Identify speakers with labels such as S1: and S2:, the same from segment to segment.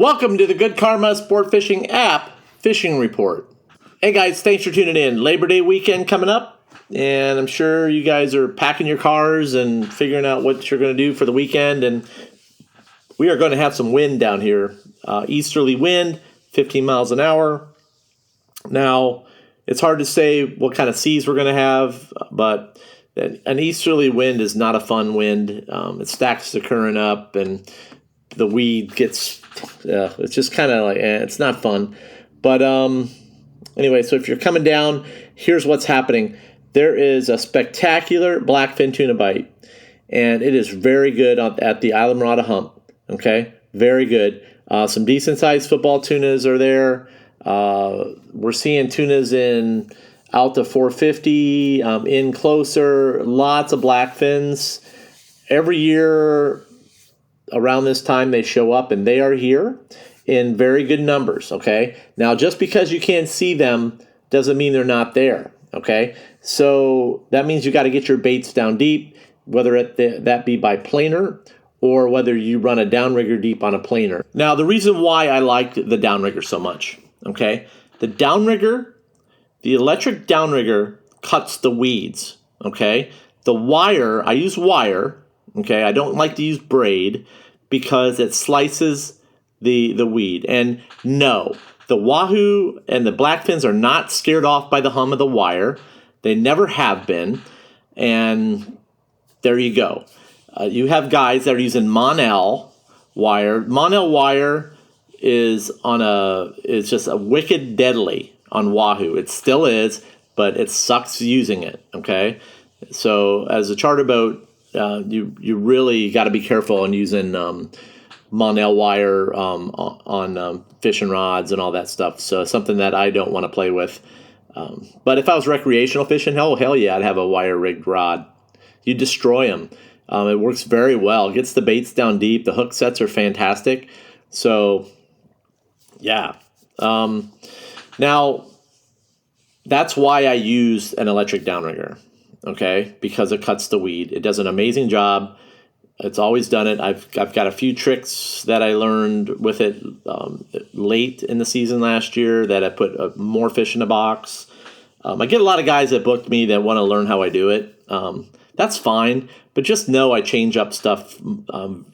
S1: Welcome to the Good Karma Sport Fishing app fishing report. Hey guys, thanks for tuning in. Labor Day weekend coming up, and I'm sure you guys are packing your cars and figuring out what you're going to do for the weekend. And we are going to have some wind down here. Easterly wind, 15 miles an hour. Now, it's hard to say what kind of seas we're going to have, but an easterly wind is not a fun wind. It stacks the current up, and the weed gets, it's just kind of like, it's not fun. But anyway, so if you're coming down, here's what's happening. There is a spectacular blackfin tuna bite, and it is very good at the Islamorada hump. Okay, very good. Some decent-sized football tunas are there. We're seeing tunas in out to 450, in closer, lots of blackfins. Every year around this time they show up, and they are here in very good numbers, okay? Now, just because you can't see them doesn't mean they're not there, okay? So that means you got to get your baits down deep, whether that be by planer or whether you run a downrigger deep on a planer. Now, the reason why I like the downrigger so much, okay? The downrigger, the electric downrigger cuts the weeds, okay? The wire, I use wire, okay? I don't like to use braid because it slices the weed. And no, the wahoo and the blackfins are not scared off by the hum of the wire. They never have been. And there you go. You have guys that are using Monel wire. Monel wire is just a wicked deadly on wahoo. It still is, but it sucks using it, okay? So as a charter boat, you really got to be careful on using Monel wire on fishing rods and all that stuff. So something that I don't want to play with. But if I was recreational fishing, hell yeah, I'd have a wire rigged rod. You destroy them. It works very well. It gets the baits down deep. The hook sets are fantastic. So yeah. Now, that's why I use an electric downrigger, okay? Because it cuts the weed. It does an amazing job. It's always done it. I've got a few tricks that I learned with it late in the season last year that I put more fish in the box. I get a lot of guys that booked me that want to learn how I do it. That's fine, but just know I change up stuff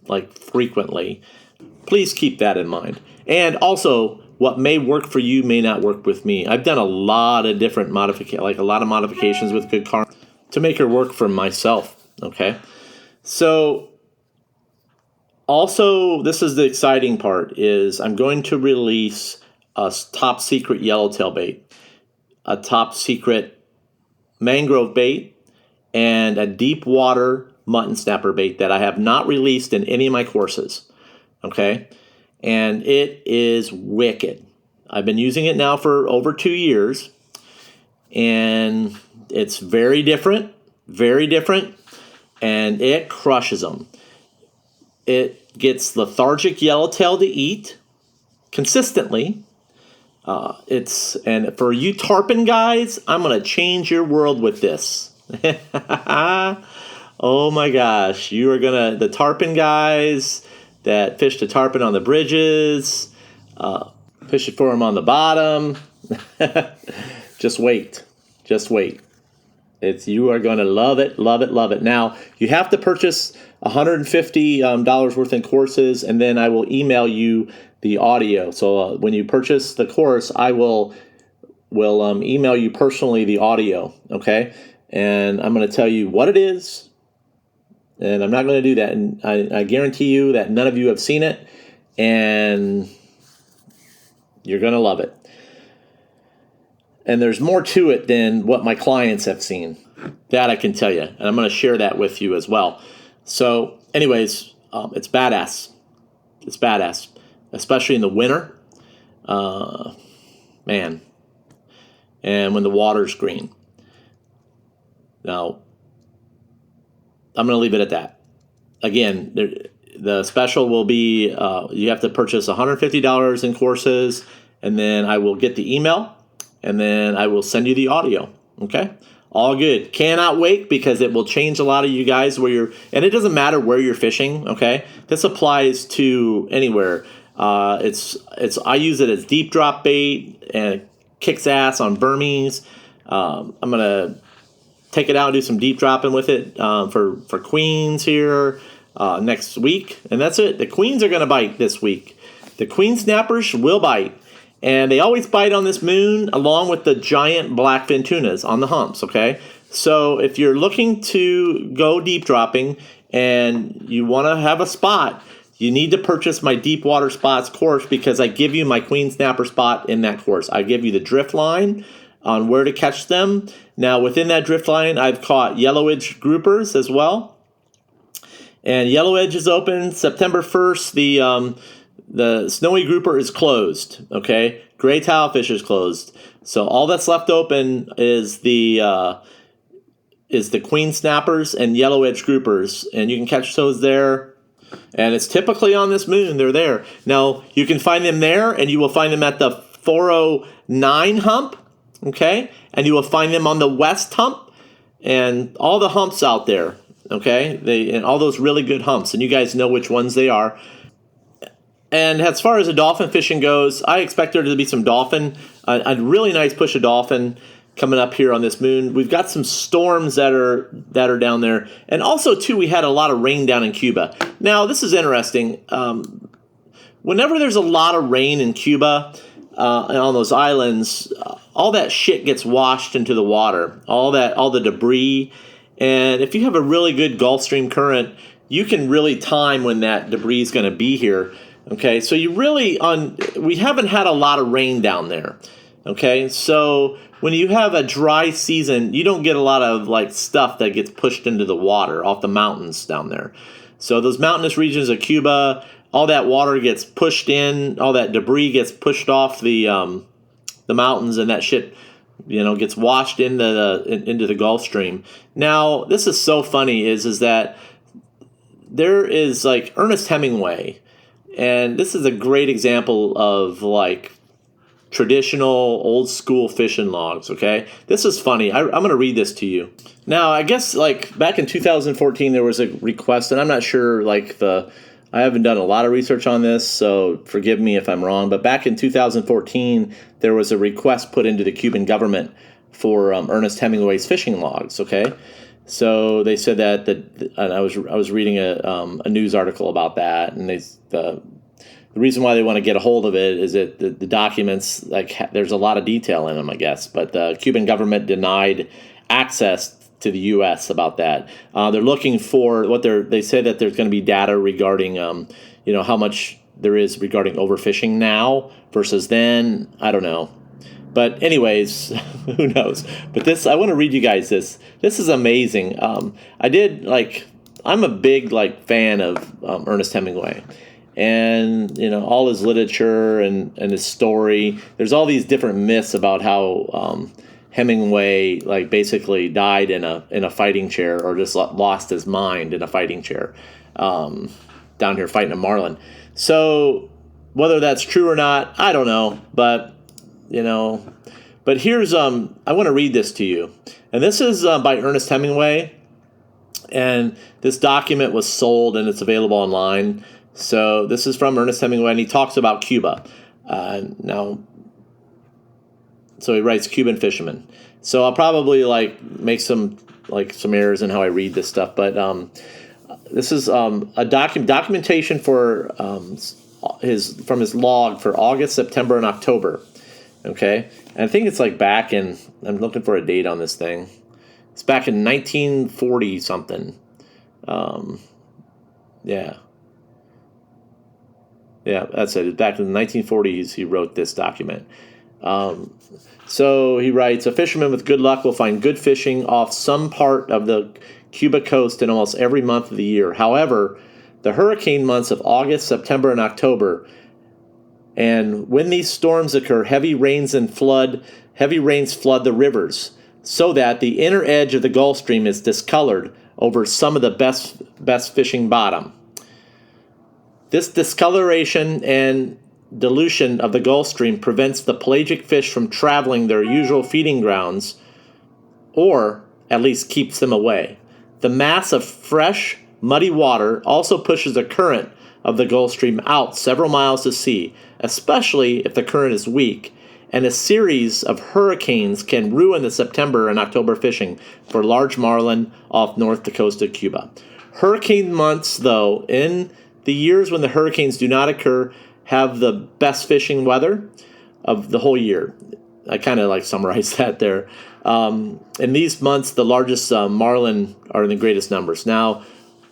S1: like frequently. Please keep that in mind. And also, what may work for you may not work with me. I've done a lot of different modifications with Good Karma to make it work for myself, okay? So, also, this is the exciting part, is I'm going to release a top secret yellowtail bait, a top secret mangrove bait, and a deep water mutton snapper bait that I have not released in any of my courses, okay? And it is wicked. I've been using it now for over 2 years, and it's very different, and it crushes them. It gets lethargic yellowtail to eat consistently. And for you tarpon guys, I'm going to change your world with this. Oh my gosh, the tarpon guys that fish the tarpon on the bridges, fish it for them on the bottom. Just wait. You are going to love it. Now, you have to purchase $150 worth in courses, and then I will email you the audio. So when you purchase the course, I will email you personally the audio, okay? And I'm going to tell you what it is, and I'm not going to do that. And I guarantee you that none of you have seen it, and you're going to love it. And there's more to it than what my clients have seen. That I can tell you. And I'm going to share that with you as well. So anyways, it's badass. It's badass. Especially in the winter. Man. And when the water's green. Now, I'm going to leave it at that. Again, the special will be, you have to purchase $150 in courses, and then I will get the email, and then I will send you the audio, okay? All good. Cannot wait, because it will change a lot of you guys and it doesn't matter where you're fishing, okay? This applies to anywhere. I use it as deep drop bait, and it kicks ass on Burmese. I'm gonna take it out and do some deep dropping with it for queens here next week, and that's it. The queens are gonna bite this week. The queen snappers will bite, and they always bite on this moon along with the giant blackfin tunas on the humps. Okay, so if you're looking to go deep dropping and you want to have a spot, you need to purchase my Deep Water Spots course, because I give you my queen snapper spot in that course. I give you the drift line on where to catch them. Now, within that drift line, I've caught yellow edge groupers as well. And yellow edge is open September 1st. The snowy grouper is closed. Okay, gray tilefish is closed. So all that's left open is the queen snappers and yellow edge groupers, and you can catch those there. And it's typically on this moon. They're there. Now, you can find them there, and you will find them at the 409 hump, okay? And you will find them on the west hump and all the humps out there, okay? And all those really good humps, and you guys know which ones they are. And as far as the dolphin fishing goes, I expect there to be some dolphin, a really nice push of dolphin coming up here on this moon. We've got some storms that are down there, and also too, we had a lot of rain down in Cuba. Now, this is interesting. Whenever there's a lot of rain in Cuba and on those islands, all that shit gets washed into the water. All the debris, and if you have a really good Gulf Stream current, you can really time when that debris is going to be here. Okay, so we haven't had a lot of rain down there. Okay, so when you have a dry season, you don't get a lot of like stuff that gets pushed into the water off the mountains down there. So those mountainous regions of Cuba, all that water gets pushed in, all that debris gets pushed off the mountains, and that shit, gets washed into the Gulf Stream. Now, this is so funny is that there is like Ernest Hemingway, and this is a great example of like traditional old school fishing logs. Okay, this is funny. I'm going to read this to you. Now, I guess like back in 2014 there was a request, and I'm not sure I haven't done a lot of research on this, so forgive me if I'm wrong, but back in 2014 there was a request put into the Cuban government for Ernest Hemingway's fishing logs. Okay, so they said that and I was reading a news article about that, and the reason why they want to get a hold of it is that the documents, there's a lot of detail in them, I guess. But the Cuban government denied access to the U.S. about that. They're looking for they say that there's going to be data regarding, how much there is regarding overfishing now versus then. I don't know. But anyways, who knows? But I want to read you guys this. This is amazing. I'm a big fan of Ernest Hemingway. And all his literature and his story. There's all these different myths about how Hemingway basically died in a fighting chair, or just lost his mind in a fighting chair down here fighting a marlin. So whether that's true or not, I don't know. But but here's I want to read this to you, and this is by Ernest Hemingway, and this document was sold and it's available online. So this is from Ernest Hemingway, and he talks about Cuba. So he writes Cuban fishermen. So I'll probably make some errors in how I read this stuff, but this is a documentation for his log for August, September, and October. Okay, and I think it's back in. I'm looking for a date on this thing. It's back in 1940 something. Yeah. Yeah, that's it. Back in the 1940s, he wrote this document. So he writes, a fisherman with good luck will find good fishing off some part of the Cuba coast in almost every month of the year. However, the hurricane months of August, September, and October, and when these storms occur, heavy rains flood the rivers, so that the inner edge of the Gulf Stream is discolored over some of the best fishing bottom. This discoloration and dilution of the Gulf Stream prevents the pelagic fish from traveling their usual feeding grounds, or at least keeps them away. The mass of fresh, muddy water also pushes a current of the Gulf Stream out several miles to sea, especially if the current is weak, and a series of hurricanes can ruin the September and October fishing for large marlin off North coast of Cuba. Hurricane months, though, in the years when the hurricanes do not occur, have the best fishing weather of the whole year. I kind of summarized that there. In these months, the largest marlin are in the greatest numbers. Now,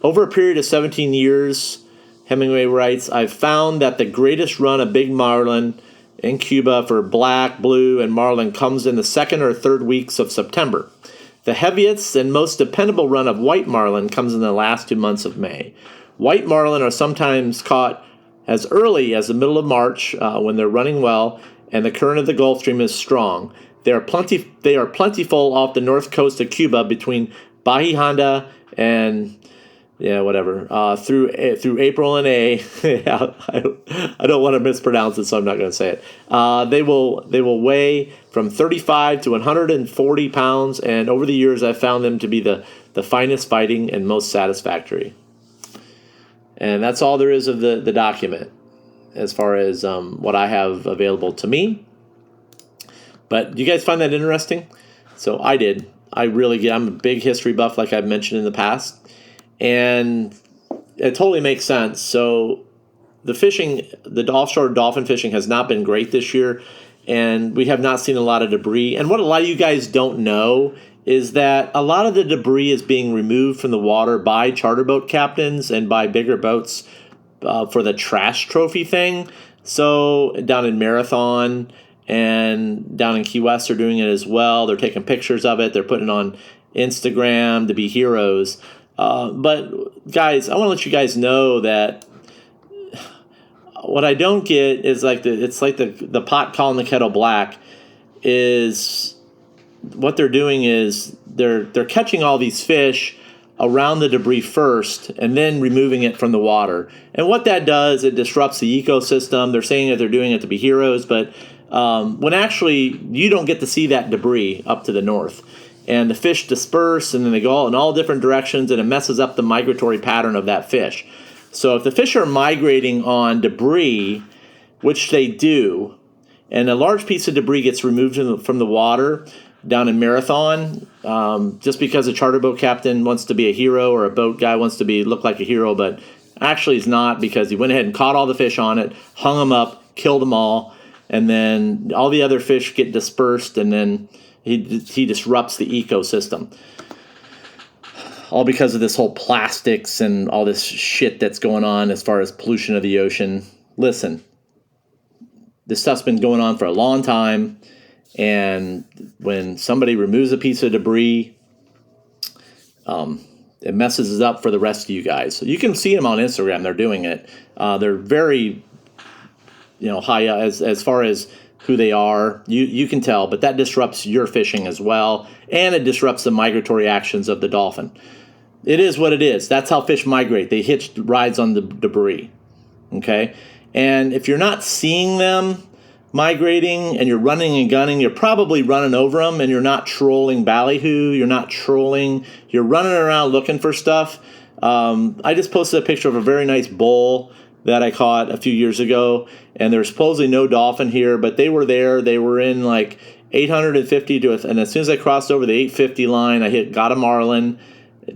S1: over a period of 17 years, Hemingway writes, I've found that the greatest run of big marlin in Cuba for black, blue, and marlin comes in the second or third weeks of September. The heaviest and most dependable run of white marlin comes in the last 2 months of May. White marlin are sometimes caught as early as the middle of March when they're running well and the current of the Gulf Stream is strong. They are plentiful off the north coast of Cuba between Bahia Honda and through April and A. I don't want to mispronounce it, so I'm not going to say it. They will weigh from 35 to 140 pounds, and over the years I've found them to be the finest fighting and most satisfactory. And that's all there is of the document as far as what I have available to me. But do you guys find that interesting? So I did. I'm a big history buff, like I've mentioned in the past. And it totally makes sense. So the offshore dolphin fishing has not been great this year, and we have not seen a lot of debris. And what a lot of you guys don't know is that a lot of the debris is being removed from the water by charter boat captains and by bigger boats for the trash trophy thing. So down in Marathon and down in Key West, they're doing it as well. They're taking pictures of it. They're putting it on Instagram to be heroes. But guys, I want to let you guys know that what I don't get is the pot calling the kettle black. Is what they're doing is they're catching all these fish around the debris first and then removing it from the water. And what that does, it disrupts the ecosystem. They're saying that they're doing it to be heroes, but when actually you don't get to see that debris up to the north. And the fish disperse, and then they go in all different directions, and it messes up the migratory pattern of that fish. So if the fish are migrating on debris, which they do, and a large piece of debris gets removed from the water down in Marathon, just because a charter boat captain wants to be a hero or a boat guy wants to look like a hero, but actually he's not, because he went ahead and caught all the fish on it, hung them up, killed them all, and then all the other fish get dispersed, and then he disrupts the ecosystem. All because of this whole plastics and all this shit that's going on as far as pollution of the ocean. Listen, this stuff's been going on for a long time, and when somebody removes a piece of debris, it messes it up for the rest of you guys. So you can see them on Instagram. They're doing it. They're very, high as far as who they are. You can tell, but that disrupts your fishing as well, and it disrupts the migratory actions of the dolphin. It is what it is. That's how fish migrate. They hitch rides on the debris. Okay? And if you're not seeing them migrating and you're running and gunning, you're probably running over them, and you're not trolling ballyhoo. You're not trolling. You're running around looking for stuff. I just posted a picture of a very nice bull that I caught a few years ago, and there's supposedly no dolphin here, but they were there. They were in 850 to it, and as soon as I crossed over the 850 line, I got a marlin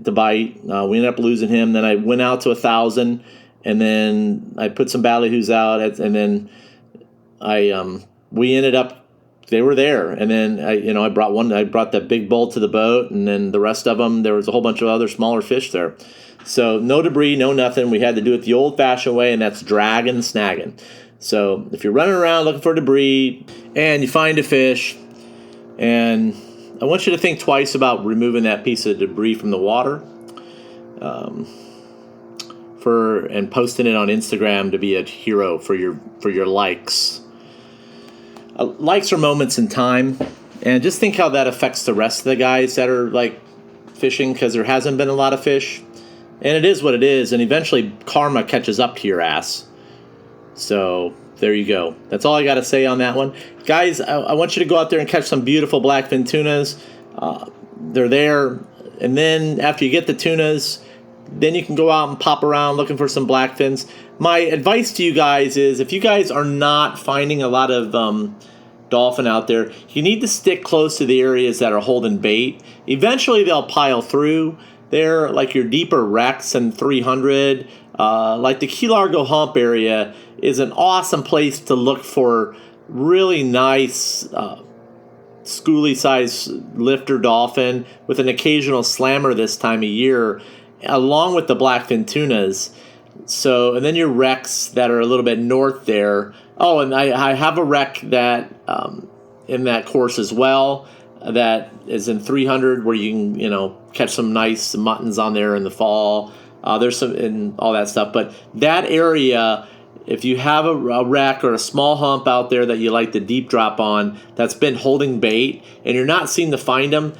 S1: to bite. We ended up losing him. Then I went out to 1,000, and then I put some ballyhoos out, and then we ended up. They were there, and then I brought one. I brought that big bull to the boat, and then the rest of them, there was a whole bunch of other smaller fish there. So no debris, no nothing. We had to do it the old-fashioned way, and that's dragging and snagging. So if you're running around looking for debris and you find a fish, and I want you to think twice about removing that piece of debris from the water, and posting it on Instagram to be a hero for your likes. Likes are moments in time, and just think how that affects the rest of the guys that are fishing, because there hasn't been a lot of fish. And it is what it is, and eventually karma catches up to your ass. So there you go. That's all I got to say on that one. Guys, I want you to go out there and catch some beautiful blackfin tunas. They're there. And then after you get the tunas, Then you can go out and pop around looking for some blackfins. My advice to you guys is, if you guys are not finding a lot of dolphin out there, you need to stick close to the areas that are holding bait. Eventually they'll pile through there, like your deeper wrecks and 300. Like the Key Largo Hump area is an awesome place to look for really nice schoolie size lifter dolphin with an occasional slammer this time of year, along with the blackfin tunas. So, and then your wrecks that are a little bit north there. Oh, and I have a wreck that in that course as well, that is in 300, where you can, catch some nice muttons on there in the fall. There's some and all that stuff. But that area, if you have a wreck or a small hump out there that you like to deep drop on that's been holding bait and you're not seeming to find them,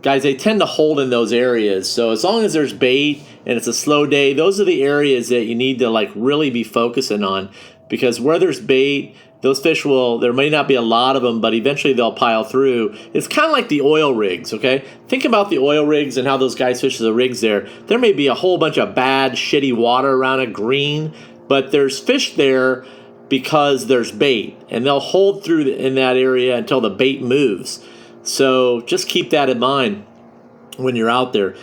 S1: guys, they tend to hold in those areas. So as long as there's bait and it's a slow day, those are the areas that you need to really be focusing on, because where there's bait, those fish there may not be a lot of them, but eventually they'll pile through. It's kind of like the oil rigs, okay? Think about the oil rigs and how those guys fish the rigs there. There may be a whole bunch of bad, shitty water around it, green, but there's fish there because there's bait, and they'll hold through in that area until the bait moves. So just keep that in mind when you're out there.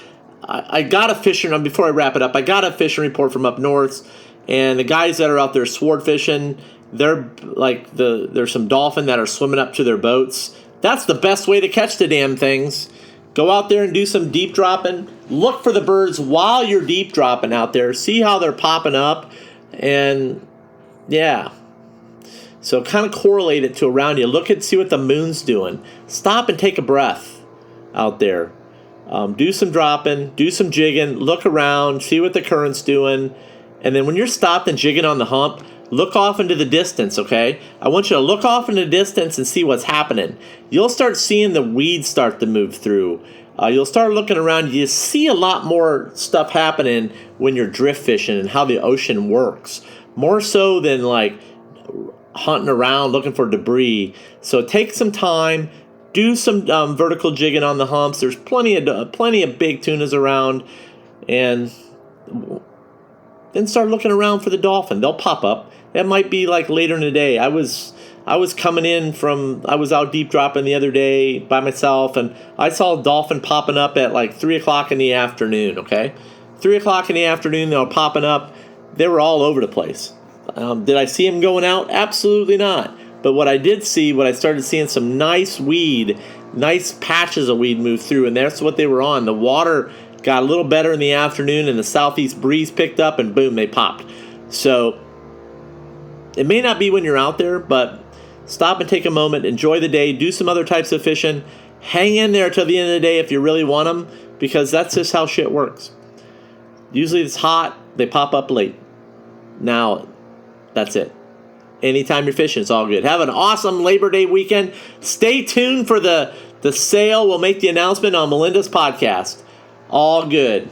S1: I got a fishing, before I wrap it up, I got a fishing report from up north, and the guys that are out there sword fishing, there's some dolphin that are swimming up to their boats. That's the best way to catch the damn things. Go out there and do some deep dropping. Look for the birds while you're deep dropping out there. See how they're popping up. And yeah. So kind of correlate it to around you. See what the moon's doing. Stop and take a breath out there. Do some dropping. Do some jigging. Look around. See what the current's doing. And then when you're stopped and jigging on the hump, look off into the distance, okay? I want you to look off into the distance and see what's happening. You'll start seeing the weeds start to move through. You'll start looking around. You see a lot more stuff happening when you're drift fishing and how the ocean works. More so than hunting around looking for debris. So take some time. Do some vertical jigging on the humps. There's plenty of big tunas around. And then start looking around for the dolphin. They'll pop up. That might be later in the day. I was coming in I was out deep dropping the other day by myself, and I saw a dolphin popping up at 3 o'clock in the afternoon, okay? 3 o'clock in the afternoon, they were popping up. They were all over the place. Did I see them going out? Absolutely not. But what I did see, I started seeing some nice patches of weed move through, and that's what they were on. The water got a little better in the afternoon, and the southeast breeze picked up, and boom, they popped. So it may not be when you're out there, but stop and take a moment, enjoy the day, do some other types of fishing, hang in there till the end of the day if you really want them, because that's just how shit works. Usually it's hot, they pop up late. Now, that's it. Anytime you're fishing, it's all good. Have an awesome Labor Day weekend. Stay tuned for the sale. We'll make the announcement on Melinda's podcast. All good.